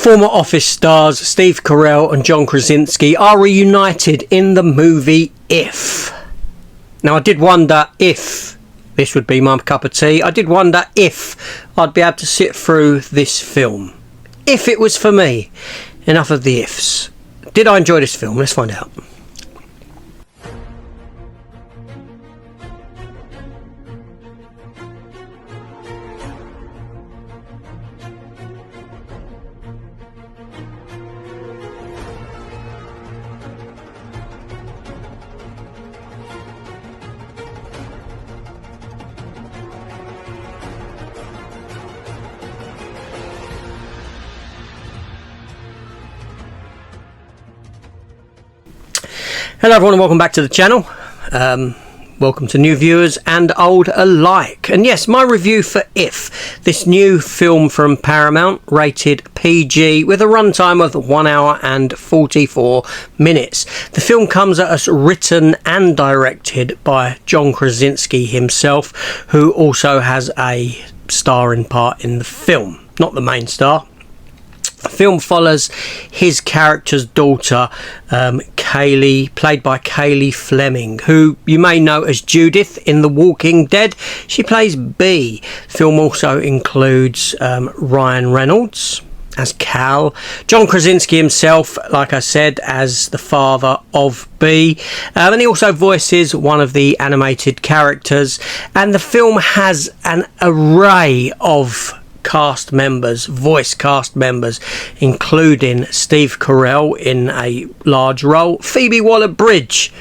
Former Office stars Steve Carell and John Krasinski are reunited in the movie If. Now, I did wonder if this would be my cup of tea. I did wonder if I'd be able to sit through this film. If it was for me. Enough of the ifs. Did I enjoy this film? Let's find out. Hello everyone and welcome back to the channel. Welcome to new viewers and old alike. And yes, my review for If, this new film from Paramount, rated PG with a runtime of 1 hour and 44 minutes. The film comes at us written and directed by John Krasinski himself, who also has a starring part in the film, not the main star. The film follows his character's daughter, Kaylee, played by Kaylee Fleming, who you may know as Judith in The Walking Dead. She plays Bee. The film also includes Ryan Reynolds as Cal, John Krasinski himself, like I said, as the father of Bee, and he also voices one of the animated characters. And the film has an array of voice cast members, including Steve Carell in a large role, Phoebe Waller-Bridge,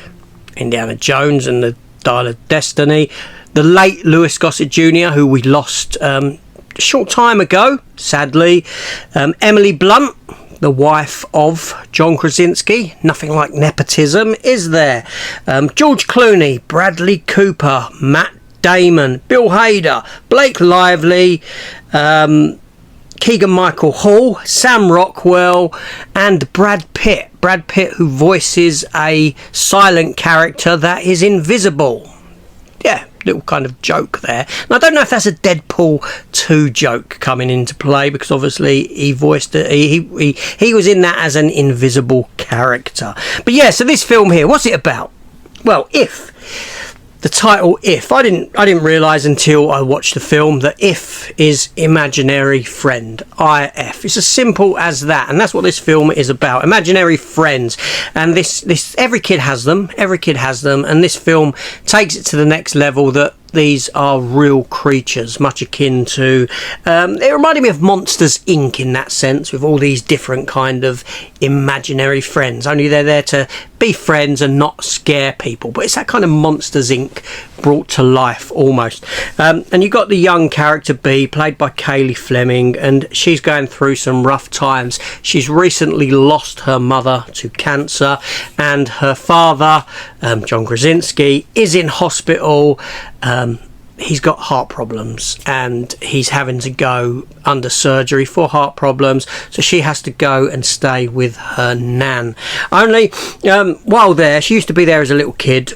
Indiana Jones and the Dial of Destiny, the late Louis Gossett Jr., who we lost a short time ago, sadly, Emily Blunt, the wife of John Krasinski. Nothing like nepotism, is there? George Clooney, Bradley Cooper, Matt Damon, Bill Hader, Blake Lively, Keegan-Michael Hall, Sam Rockwell, and Brad Pitt. Brad Pitt, who voices a silent character that is invisible. Yeah, little kind of joke there. And I don't know if that's a Deadpool 2 joke coming into play, because obviously he voiced it. He was in that as an invisible character. But yeah, so this film here, what's it about? Well, If. The title If. I didn't realise until I watched the film that If is imaginary friend. IF. It's as simple as that, and that's what this film is about. Imaginary friends. And this every kid has them. Every kid has them, and this film takes it to the next level, that these are real creatures, much akin to it reminded me of Monsters Inc. in that sense, with all these different kind of imaginary friends, only they're there to be friends and not scare people. But it's that kind of Monsters Inc. brought to life almost. And you got the young character Bee, played by Kaylee Fleming, and she's going through some rough times. She's recently lost her mother to cancer, and her father, John Krasinski, is in hospital. He's got heart problems and he's having to go under surgery for heart problems, so she has to go and stay with her nan. Only while there, she used to be there as a little kid,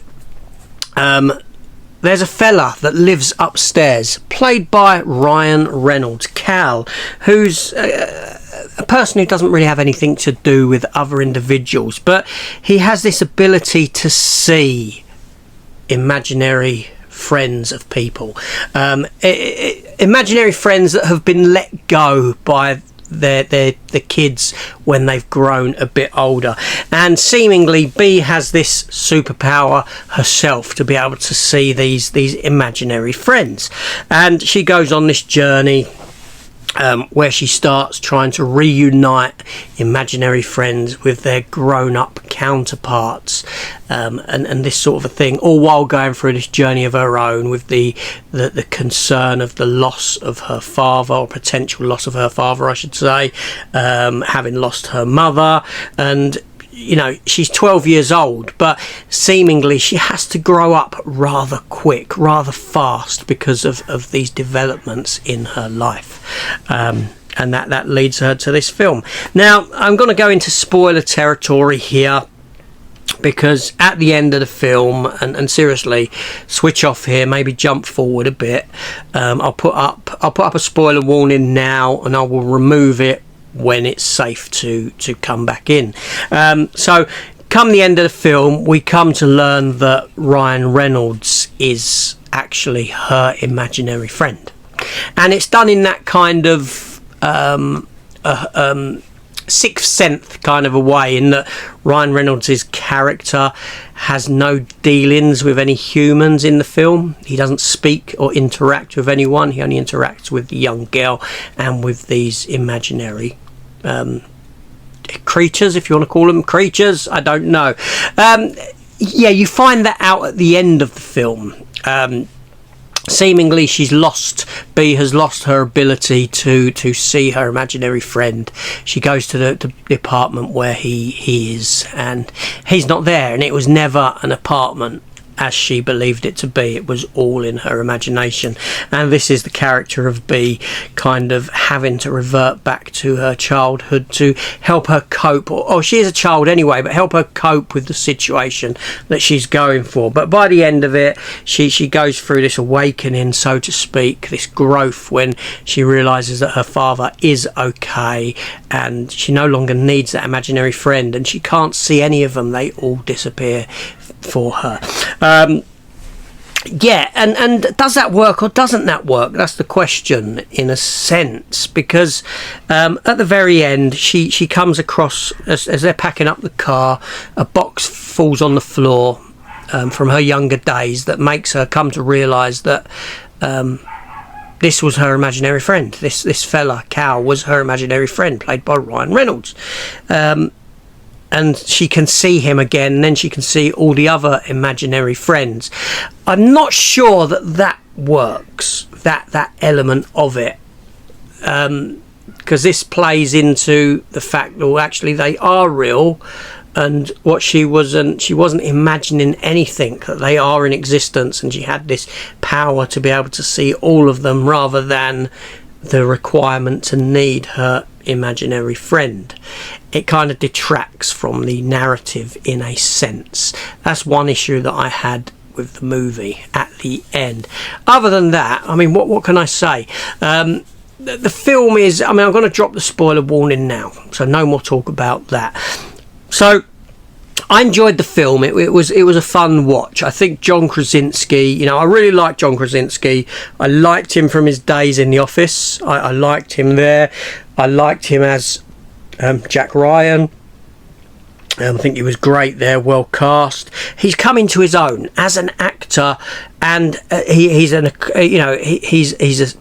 there's a fella that lives upstairs, played by Ryan Reynolds, Cal, who's a person who doesn't really have anything to do with other individuals, but he has this ability to see imaginary friends of people, imaginary friends that have been let go by the kids when they've grown a bit older. And seemingly Bee has this superpower herself to be able to see these imaginary friends, and she goes on this journey where she starts trying to reunite imaginary friends with their grown-up counterparts, and this sort of a thing, all while going through this journey of her own, with the concern of the loss of her father, or potential loss of her father I should say, having lost her mother. And you know, she's 12 years old, but seemingly she has to grow up rather quick, rather fast, because of these developments in her life. And that leads her to this film. Now, I'm going to go into spoiler territory here, because at the end of the film, and seriously, switch off here, maybe jump forward a bit. I'll put up a spoiler warning now, and I will remove it when it's safe to come back in. So come the end of the film, we come to learn that Ryan Reynolds is actually her imaginary friend, and it's done in that kind of Sixth Sense kind of a way, in that Ryan Reynolds' character has no dealings with any humans in the film. He doesn't speak or interact with anyone. He only interacts with the young girl and with these imaginary creatures, if you want to call them creatures. I don't know. Yeah, you find that out at the end of the film. Seemingly Bea has lost her ability to see her imaginary friend. She goes to the apartment where he is, and he's not there, and it was never an apartment as she believed it to be. It was all in her imagination, and this is the character of Bea kind of having to revert back to her childhood to help her cope, or she is a child anyway, but help her cope with the situation that she's going for. But by the end of it, she goes through this awakening, so to speak, this growth, when she realizes that her father is okay and she no longer needs that imaginary friend, and she can't see any of them. They all disappear for her. Yeah, and does that work or doesn't that work? That's the question, in a sense, because at the very end, she comes across, as they're packing up the car, a box falls on the floor from her younger days that makes her come to realise that this was her imaginary friend. This fella, Cal, was her imaginary friend, played by Ryan Reynolds. And she can see him again, and then she can see all the other imaginary friends. I'm not sure that works, that element of it, because this plays into the fact that, well, actually they are real, and what she wasn't imagining anything, that they are in existence, and she had this power to be able to see all of them rather than the requirement to need her imaginary friend. It kind of detracts from the narrative in a sense. That's one issue that I had with the movie at the end. Other than that, I mean, what can I say? The film is, I mean, I'm going to drop the spoiler warning now, so no more talk about that. So I enjoyed the film. It was a fun watch. I think John Krasinski, you know, I really like John Krasinski. I liked him from his days in The Office. I liked him there. I liked him as Jack Ryan. I think he was great there, well cast. He's come into his own as an actor, and he's a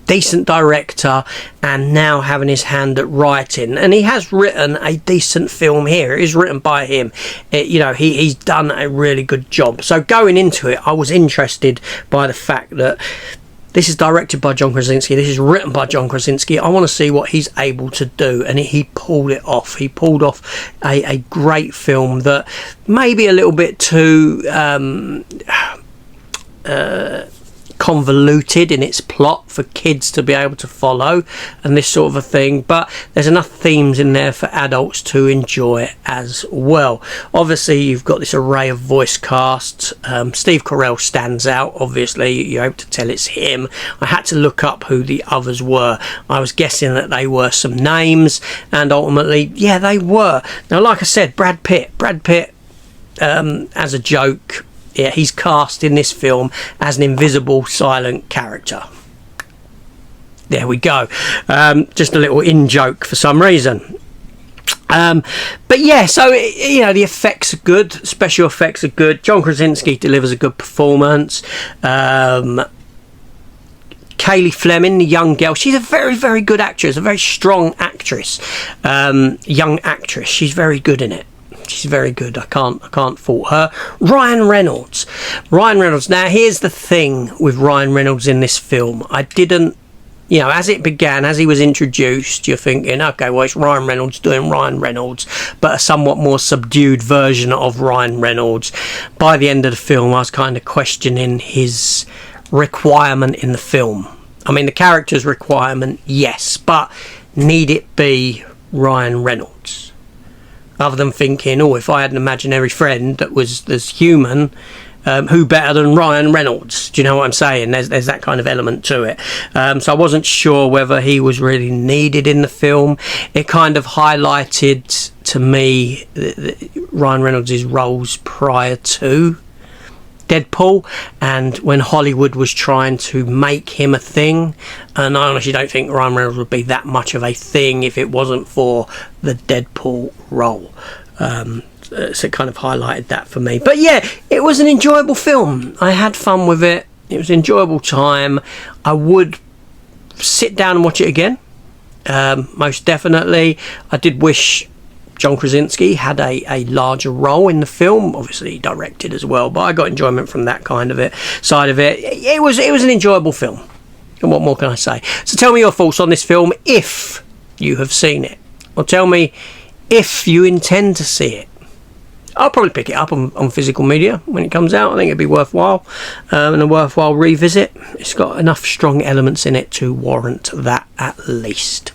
decent director, and now having his hand at writing, and he has written a decent film here. It is written by him. He's done a really good job. So going into it, I was interested by the fact that this is directed by John Krasinski, this is written by John Krasinski. I want to see what he's able to do, and he pulled it off. He pulled off a great film that maybe a little bit too convoluted in its plot for kids to be able to follow, and this sort of a thing, but there's enough themes in there for adults to enjoy as well. Obviously you've got this array of voice casts. Steve Carell stands out. Obviously you're able to tell it's him. I had to look up who the others were. I was guessing that they were some names, and ultimately, yeah, they were. Now, like I said, Brad Pitt as a joke, yeah, he's cast in this film as an invisible, silent character. There we go. Just a little in-joke for some reason. But yeah, so, the effects are good. Special effects are good. John Krasinski delivers a good performance. Cailey Fleming, the young girl, she's a very, very good actress, a very strong actress. Young actress. She's very good in it. She's very good. I can't fault her. Ryan Reynolds. Now, here's the thing with Ryan Reynolds in this film. I didn't, as it began, as he was introduced, you're thinking, okay, well, it's Ryan Reynolds doing Ryan Reynolds, but a somewhat more subdued version of Ryan Reynolds. By the end of the film, I was kind of questioning his requirement in the film. I mean, the character's requirement, yes, but need it be Ryan Reynolds? Other than thinking, if I had an imaginary friend that was human, who better than Ryan Reynolds? Do you know what I'm saying? There's that kind of element to it. So I wasn't sure whether he was really needed in the film. It kind of highlighted to me Ryan Reynolds' roles prior to Deadpool, and when Hollywood was trying to make him a thing, and I honestly don't think Ryan Reynolds would be that much of a thing if it wasn't for the Deadpool role. So it kind of highlighted that for me. But yeah, it was an enjoyable film. I had fun with it. It was an enjoyable time. I would sit down and watch it again, most definitely. I did wish John Krasinski had a larger role in the film. Obviously he directed as well, but I got enjoyment from that kind of side of it. It was an enjoyable film, and what more can I say? So tell me your thoughts on this film if you have seen it, or tell me if you intend to see it. I'll probably pick it up on physical media when it comes out. I think it'd be worthwhile, and a worthwhile revisit. It's got enough strong elements in it to warrant that at least.